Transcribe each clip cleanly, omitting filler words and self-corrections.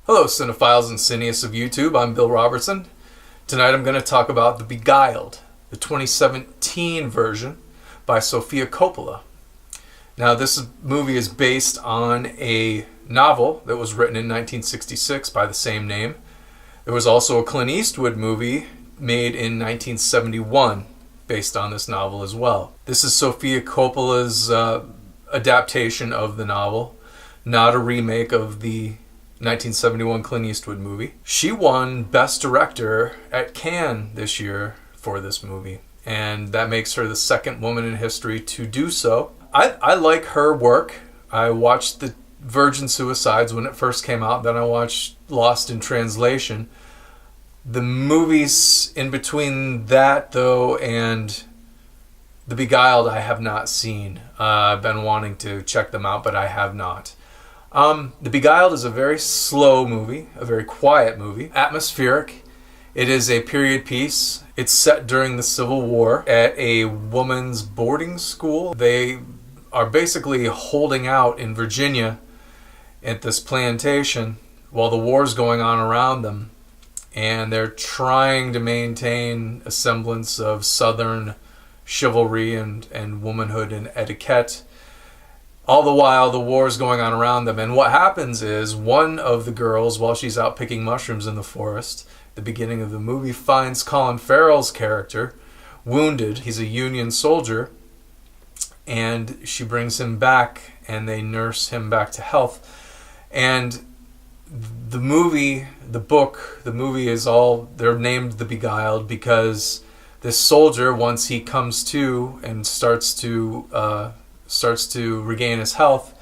Hello, cinephiles and cineasts of YouTube. I'm Bill Robertson. Tonight I'm going to talk about The Beguiled, the 2017 version by Sofia Coppola. Now, this movie is based on a novel that was written in 1966 by the same name. There was also a Clint Eastwood movie made in 1971 based on this novel as well. This is Sofia Coppola's adaptation of the novel, not a remake of the 1971 Clint Eastwood movie. She won Best Director at Cannes this year for this movie, and that makes her the second woman in history to do so. I like her work. I watched The Virgin Suicides when it first came out, then I watched Lost in Translation. The movies in between that, though, and The Beguiled, I have not seen. I've been wanting to check them out, but I have not. The Beguiled is a very slow movie, a very quiet movie, atmospheric. It is a period piece. It's set during the Civil War at a woman's boarding school. They are basically holding out in Virginia at this plantation while the war's going on around them. And they're trying to maintain a semblance of Southern chivalry and womanhood and etiquette. All the while, the war is going on around them. And what happens is one of the girls, while she's out picking mushrooms in the forest, the beginning of the movie, finds Colin Farrell's character wounded. He's a Union soldier. And she brings him back, and they nurse him back to health. And the movie is all, they're named The Beguiled because this soldier, once he comes to and starts to regain his health,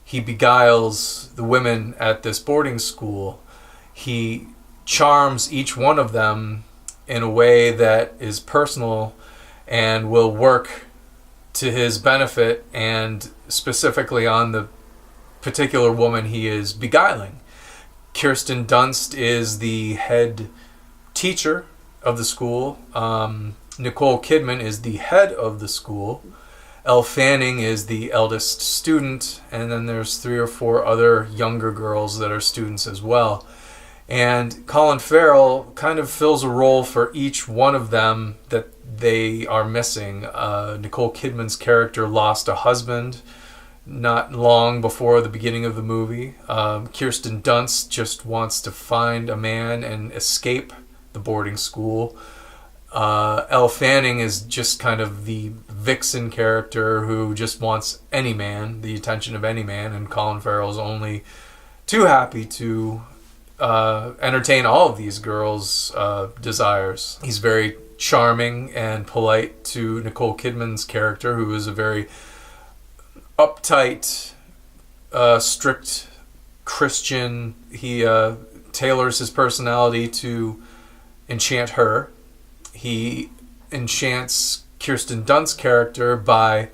he beguiles the women at this boarding school. He charms each one of them in a way that is personal and will work to his benefit, and specifically on the particular woman he is beguiling. Kirsten Dunst is the head teacher of the school. Nicole Kidman is the head of the school. Elle Fanning is the eldest student, and then there's 3 or 4 other younger girls that are students as well. And Colin Farrell kind of fills a role for each one of them that they are missing. Nicole Kidman's character lost a husband not long before the beginning of the movie. Kirsten Dunst just wants to find a man and escape the boarding school. Elle Fanning is just kind of the vixen character who just wants any man, the attention of any man, and Colin Farrell's only too happy to entertain all of these girls' desires. He's very charming and polite to Nicole Kidman's character, who is a very uptight, strict Christian. He tailors his personality to enchant her. He enchants Kirsten Dunst's character by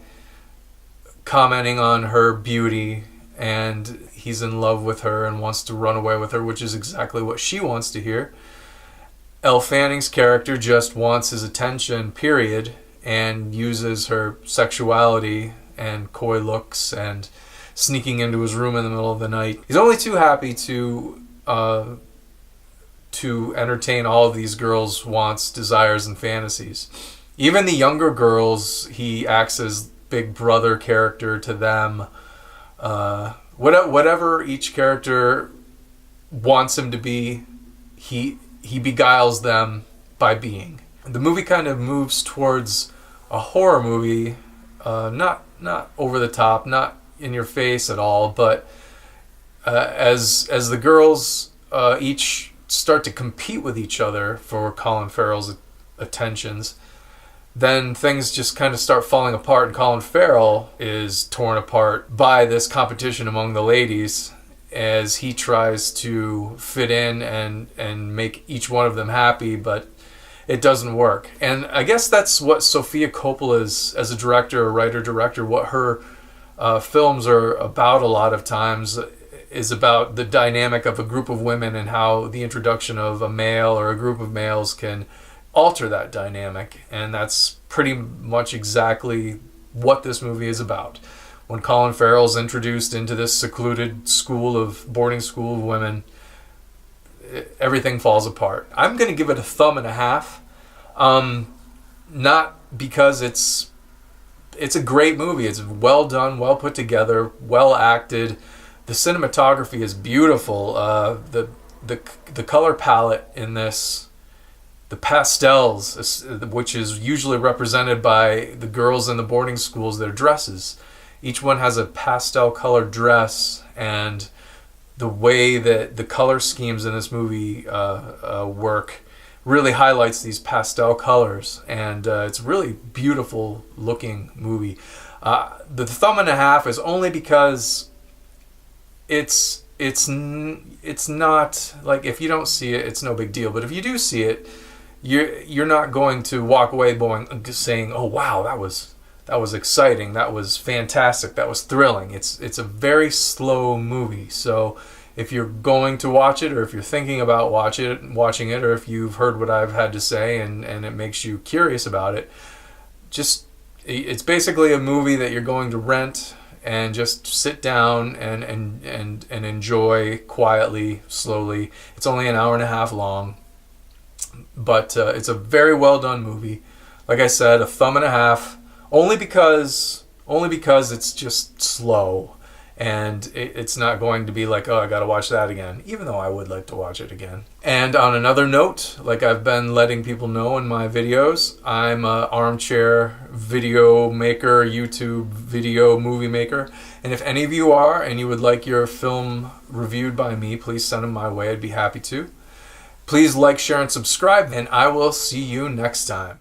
commenting on her beauty, and he's in love with her and wants to run away with her, which is exactly what she wants to hear. Elle Fanning's character just wants his attention, period, and uses her sexuality and coy looks and sneaking into his room in the middle of the night. He's only too happy to entertain all of these girls' wants, desires, and fantasies. Even the younger girls, he acts as big brother character to them. Whatever each character wants him to be, he beguiles them by being. The movie kind of moves towards a horror movie, not over the top, not in your face at all, but as the girls each start to compete with each other for Colin Farrell's attentions, then things just kind of start falling apart, and Colin Farrell is torn apart by this competition among the ladies as he tries to fit in and make each one of them happy, but it doesn't work. And I guess that's what Sofia Coppola is, as a director, a writer-director, what her films are about a lot of times is about the dynamic of a group of women and how the introduction of a male or a group of males can alter that dynamic. And that's pretty much exactly what this movie is about. When Colin Farrell's introduced into this secluded boarding school of women, everything falls apart. I'm going to give it a thumb and a half. Not because it's a great movie. It's well done, well put together, well acted. The cinematography is beautiful. The color palette in this, the pastels, which is usually represented by the girls in the boarding schools, their dresses. Each one has a pastel colored dress, and the way that the color schemes in this movie work really highlights these pastel colors, and it's a really beautiful looking movie. The thumb and a half is only because it's not like, if you don't see it, it's no big deal. But if you do see it, you're not going to walk away saying, "Oh wow, that was exciting, that was fantastic, that was thrilling." It's a very slow movie. So if you're going to watch it, or if you're thinking about watching it, or if you've heard what I've had to say and it makes you curious about it, it's basically a movie that you're going to rent and just sit down and enjoy quietly, slowly. It's only an hour and a half long, but it's a very well done movie. Like I said, a thumb and a half, only because it's just slow. And it's not going to be like, "Oh, I gotta watch that again," even though I would like to watch it again. And on another note, like I've been letting people know in my videos, I'm an armchair video maker, YouTube video movie maker. And if any of you are, and you would like your film reviewed by me, please send them my way. I'd be happy to. Please like, share, and subscribe, and I will see you next time.